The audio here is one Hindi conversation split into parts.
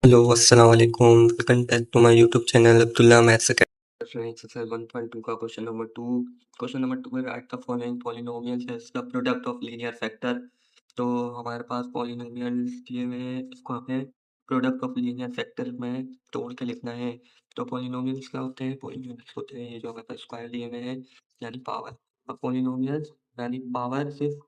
हेलो अस्सलाम वालेकुम welcome back to my YouTube channel Abdullah maths academy exercise 1.2 का क्वेश्चन नंबर 2 है write the following polynomials as the product of linear factor. तो हमारे पास पॉलिनोमियल्स दिए हुए हैं, इसको हमें प्रोडक्ट ऑफ लीनियर फैक्टर में तोड़ के लिखना है। तो पॉलिनोमियल्स क्या होते हैं? पॉलिनोमियल्स होते हैं ये जो हमारे पास स्क्वायर दिए हुए हैं यानी पावर। अब पॉलिनोमियल्स यानी पावर सिर्फ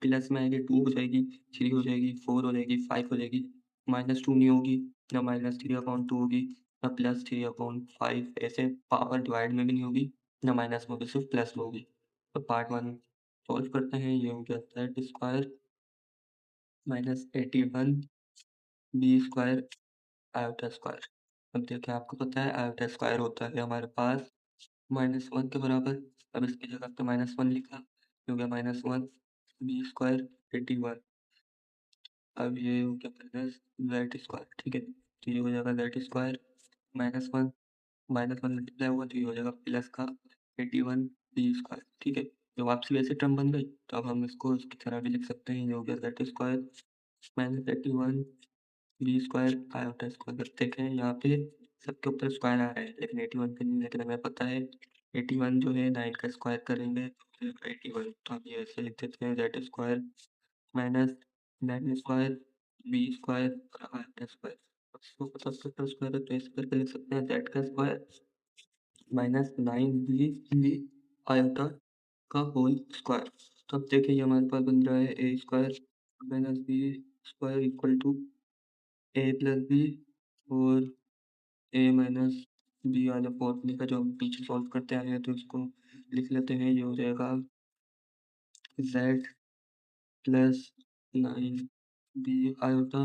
प्लस में आएगी 2 हो जाएगी, 3 हो जाएगी, 4 हो जाएगी, 5 हो जाएगी, -2 नहीं होगी, ना -3/2 होगी, ना +3/5। ऐसे पावर डिवाइड में भी नहीं होगी, ना माइनस में होगी, सिर्फ प्लस में होगी। तो पार्ट 1 सॉल्व करते हैं। ये हो गया z square -81 b square iota square. अब देखिए आपको पता है आयोटा स्क्वायर होता है हमारे पास -1 के बराबर। अब इसकी जगह पे -1 लिखा, ये हो गया -1 b स्क्वायर 81। अब ये हो गया माइनस जेड स्क्वायर, ठीक है। तो ये हो जाएगा जेड स्क्वायर -1 मल्टीप्लाई हुआ तो ये हो जाएगा प्लस का 81 बी स्क्वायर, ठीक है। जब वापसी वैसे टर्म बन गई तो अब हम इसको इसकी तरह भी लिख सकते हैं। ये हो गया Z square -81 B square iota square. देखें यहाँ पे सबके ऊपर स्क्वायर आ रहा है लेकिन 81 पे नहीं, लेकिन हमें पता है 81 जो है 9 का स्क्वायर करेंगे तो 81। तो हम ये ऐसे लिख देते हैं Z square -9 square B square और आयोटा स्क्वायर। इसको पता सबका स्क्वायर है तो इस पर लिख सकते हैं जेड का स्क्वायर -9 बी आयोटा का होल स्क्वायर। तो अब देखिए ये हमारे पास बन रहा है A square -B square equal to A plus B और ए माइनस बी वाला फॉर्मूले का जो हम पीछे सॉल्व करते आए हैं तो इसको लिख लेते हैं। ये हो जाएगा जेड प्लस 9 बी आयोटा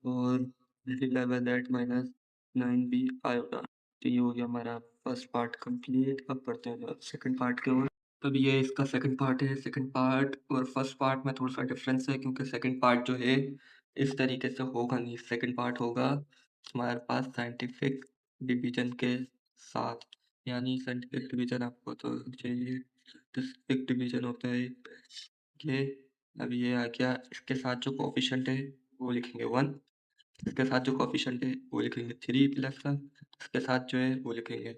और multiply by that -9 B iota. तो ये हो गया हमारा फर्स्ट पार्ट कंप्लीट। अब पढ़ते हैं सेकंड पार्ट की ओर। तब ये इसका सेकंड पार्ट है। सेकंड पार्ट और फर्स्ट पार्ट में थोड़ा सा डिफरेंस है क्योंकि सेकंड पार्ट जो है इस तरीके से होगा नहीं। सेकंड पार्ट होगा हमारे पास साइंटिफिक डिवीजन के साथ, यानी साइंटिफिक डिवीजन आपको तो चाहिए। साइंटिफिक डिवीजन होता है ये। अब ये आ गया, इसके साथ जो कोफिशिएंट है वो लिखेंगे 1, इसके साथ जो कोफिशिएंट है वो लिखेंगे 3 प्लस का, इसके साथ जो है वो लिखेंगे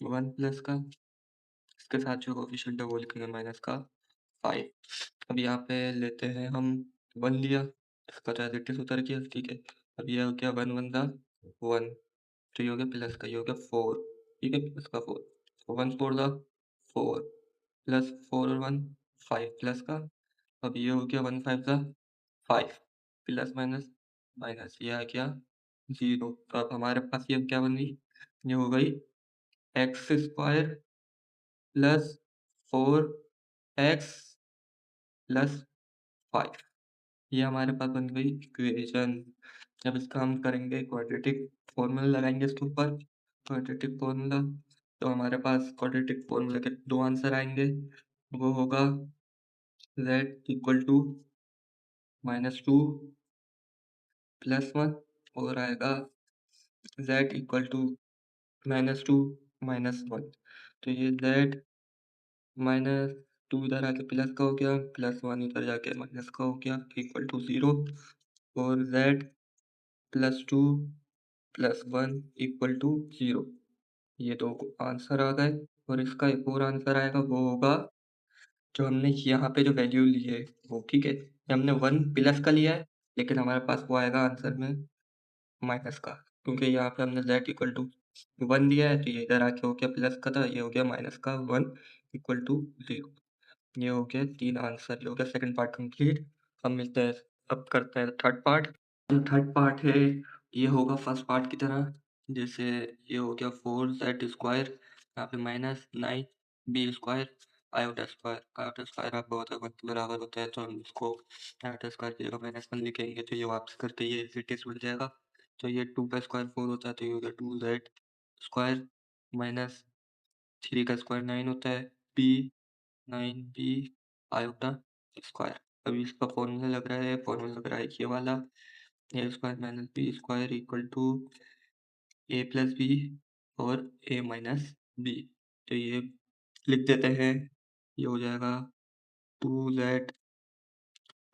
1 प्लस का, इसके साथ जो कोफिशिएंट है वो लिखेंगे माइनस का 5। अब यहाँ पे लेते हैं हम 1 लिया, इसका तो एज इट इज उतर गया, ठीक है। अब ये हो गया 1 1 दा 1, तो ये हो गया प्लस का, ये हो गया 4, ठीक है, प्लस का 4, 1 4 दा 4 प्लस 4 और 1 5 प्लस का। अब ये हो गया 1 5 दा 5 प्लस माइनस माइनस, ये आ गया 0। तो अब हमारे पास ये क्या बन गई? ये हो गई x square plus 4x plus 5। ये हमारे पास बन गई इक्वेशन। अब इसका हम करेंगे क्वाड्रेटिक फॉर्मूला लगाएंगे इसके ऊपर, क्वाड्रेटिक फॉर्मूला। तो हमारे पास क्वाड्रेटिक फॉर्मूला के दो आंसर आएंगे। वो होगा z इक्वल टू -2 प्लस 1 और आएगा z इक्वल टू -2 -1। तो ये z -2 इधर आके प्लस का हो गया, +1 इधर जाके माइनस का हो गया, इक्वल टू 0। और z +2 +1 इक्वल टू 0। ये दो आंसर आ गए। और इसका एक और आंसर आएगा, वो होगा जो हमने यहाँ पे जो वैल्यू ली है वो, ठीक है। ये हमने 1 प्लस का लिया है लेकिन हमारे पास वो आएगा आंसर में माइनस का, क्योंकि यहाँ पे हमने z इक्वल टू 1 दिया है तो ये इधर आके हो गया प्लस का था, ये हो गया माइनस का 1 इक्वल टू 0। ये हो गया 3 आंसर, ये हो गया सेकंड पार्ट कंप्लीट। अब मिलते हैं, अब करते हैं थर्ड पार्ट। थर्ड पार्ट है, ये होगा फर्स्ट पार्ट की तरह। जैसे ये हो गया 4z स्क्वायर, यहाँ पे -9 B square iota square. Iota square आपको होता है 1 के बराबर होता है तो हम इसको आयोटा स्क्वायर की जगह -1 लिखेंगे तो ये वापस करके ये फिटिस बन जाएगा। तो ये 2 का स्क्वायर 4 होता है तो ये हो गया 2z स्क्वायर -3 का स्क्वायर 9 होता है बी 9b आयोटा स्क्वायर। अभी इसका फॉर्मूला लग रहा है, फॉर्मूला लग रहा है ये वाला, A square minus B square equal to A plus B और ए माइनस बी। तो ये लिख देते हैं, ये हो जाएगा 2z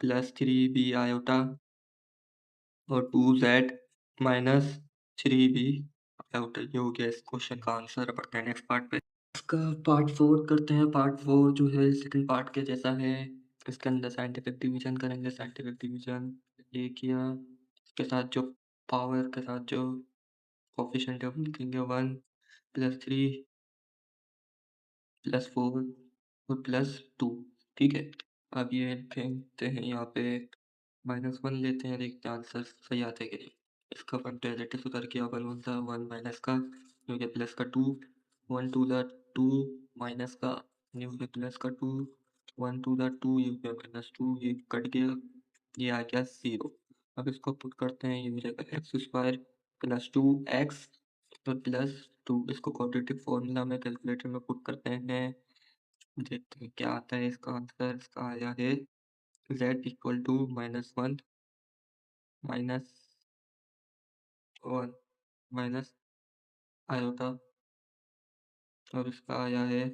+3b आयोटा और 2z -3b आयोटा। ये हो गया इस क्वेश्चन का आंसर। अब बढ़ते हैं नेक्स्ट पार्ट पे। इसका पार्ट 4 करते हैं। पार्ट 4 जो है सेकंड पार्ट के जैसा है। इसके अंदर साइंटिफिक डिवीजन करेंगे। साइंटिफिक डिवीजन ये किया, इसके साथ जो पावर के साथ जो कोफिशिएंट है वो लिखेंगे 1 + 3 + 4 और +2। ठीक है, अब ये फेंकते हैं यहाँ पे, -1 लेते हैं, देखते हैं आंसर सही आता है कि नहीं। इसका 1 तो एज उतर गया, 1 1 था 1 माइनस का, हो गया प्लस का 2, 1 2 ज़ा 2 माइनस का, ये हो गया प्लस का 2, 1 2 ज़ा 2, ये हो गया -2, ये कट गया, ये आ गया 0। अब इसको पुट करते हैं, ये हो जाएगा x² + 2x और +2। इसको क्वाड्रेटिक फॉर्मूला में कैलकुलेटर में पुट करते हैं, देखते हैं क्या आता है इसका आंसर। इसका आया है z = -1 -1 माइनस आयोटा, और इसका आया है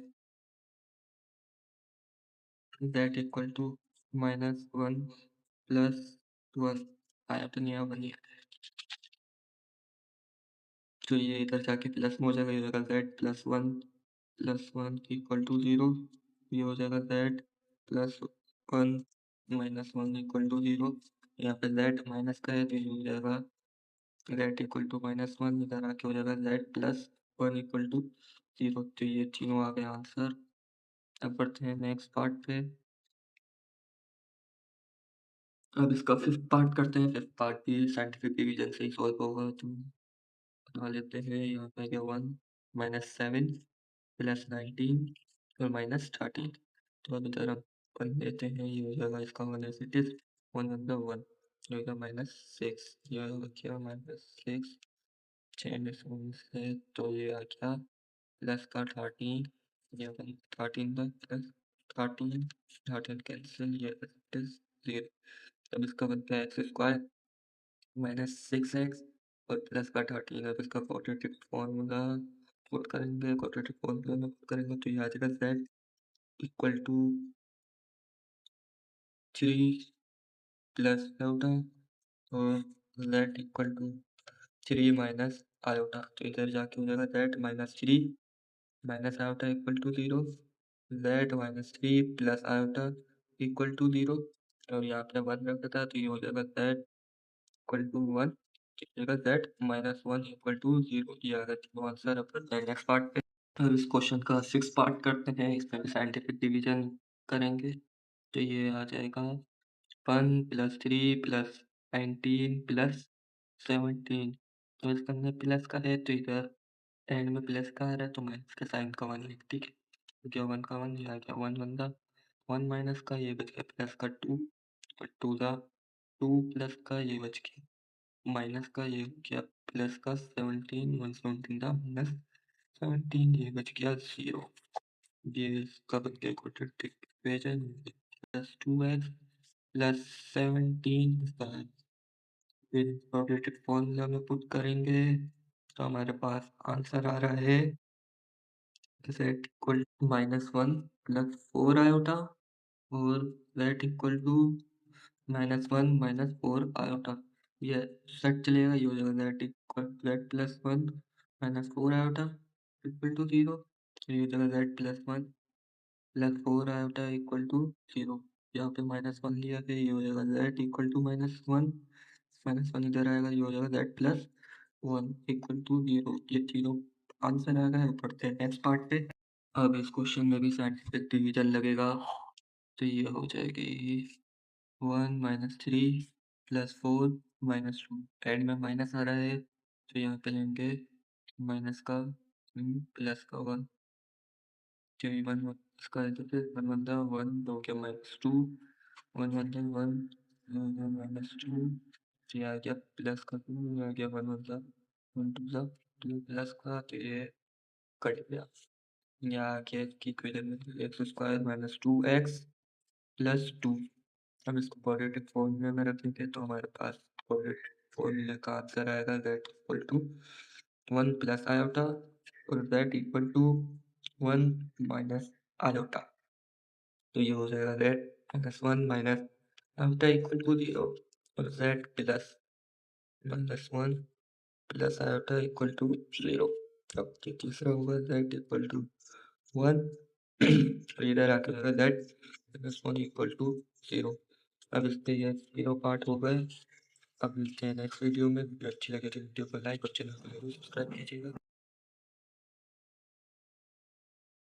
z = -1 + 1। आयोटा नहीं आया, 1 ही आया। तो ये इधर जाके प्लस में हो जाएगा, ये हो जाएगा z +1 +1 = 0। ये हो जाएगा z +1 -1 = 0। यहाँ पे z माइनस का है तो ये हो जाएगा z = -1, इधर आके हो जाएगा z +1 = 0। तो ये तीनों आ गए आंसर। अब बढ़ते हैं नेक्स्ट पार्ट पे। अब इसका फिफ्थ पार्ट करते हैं। फिफ्थ पार्ट भी साइंटिफिक डिवीजन से ही सॉल्व होगा, तो बना लेते हैं। यहाँ पे क्या 1 -7 + 19 और -13। तो अब इधर अपन लेते हैं, ये हो जाएगा इसका 1 एज इट इज, 1 1 1, ये होगा -6, ये होगा क्या -6 चेंज से, तो ये आ गया प्लस का 13, ये 13 था प्लस 13, 13 कैंसिल, ये इट इज 0। अब इसका बनता है x² -6x और प्लस का 13। अब इसका क्वाड्रेटिक फॉर्मूला पुट करेंगे, क्वाड्रेटिक फॉर्मूला में पुट करेंगे तो ये आ जाएगा z = 3 प्लस आयोटा और z = 3 माइनस आयोटा। तो इधर जाके हो जाएगा z -3 minus iota = 0, z -3 plus iota = 0, और यहाँ पे 1 रख देता है तो ये हो जाएगा z = 1, जगह z -1 = 0। ये आ गया तीनों आंसर। अब बढ़ते हैं नेक्स्ट पार्ट पे। अब इस क्वेश्चन का 6 पार्ट करते हैं। इसमें भी साइंटिफिक डिवीजन करेंगे, तो ये आ जाएगा 1 + 3 + 19 + 17। तो इसके अंदर प्लस का है तो इधर एंड में प्लस का आ रहा है तो माइनस के साइन का 1 लिख, ठीक है। तो क्या 1 का 1, ये आ गया 1 1 ज़ा 1 माइनस का, ये बच गया प्लस का 2 और 2 ज़ा 2 प्लस का, ये बच गया माइनस का, ये हो गया प्लस का 17, 1 17 था -17, ये बच गया 0। ये इसका बच गया क्वाड्रेटिक इक्वेशन +2x + 17। इसका फिर क्वाड्रेटिक फॉर्मूला में पुट करेंगे तो हमारे पास आंसर आ रहा है z = -1 + 4 आयोटा और z = -1 - 4 आयोटा। ये सेट चलेगा, ये हो जाएगा z + 1 - 4 आयोटा = 0। ये हो जाएगा z +1 + 4 आयोटा = 0। यहाँ पे -1 लिया है, ये हो जाएगा z = -1, -1 इधर आएगा, ये हो जाएगा z +1 = 0। ये तीनों आंसर आ गए। पढ़ते हैं नेक्स्ट पार्ट पे। अब इस क्वेश्चन में भी साइंटिफिक डिवीजन लगेगा, तो ये हो जाएगी 1 -3 + 4 -2। एंड में माइनस आ रहा है तो यहाँ पे लेंगे माइनस का प्लस का 1, तो ये 1 1 इसका है तो फिर 1 1 1 हो गया -2, 1 1 1 -2, तो ये आ गया प्लस का 2, ये आ गया 1 1 1 2 2 प्लस का, तो ये कट गया। यहाँ आगे इसकी इक्वेशन में x² - 2x + 2। अब इसको क्वाड्रेटिक फॉर्मूले में रखेंगे तो हमारे पास क्वाड्रेटिक फॉर्मूले का आंसर आएगा z = 1 + आयोटा और z = 1 माइनस आयोटा। तो ये हो जाएगा z -1 माइनस आयोटा = 0 और z + -1 plus iota equal to 0। अब ये तीसरा होगा z इक्वल टू 1। इधर आके होगा z प्लस 1 इक्वल टू 0। अब इसके ये 0 पार्ट हो गए। अब मिलते हैं नेक्स्ट वीडियो में। वीडियो अच्छी लगे तो वीडियो को लाइक और चैनल को जरूर सब्सक्राइब कीजिएगा।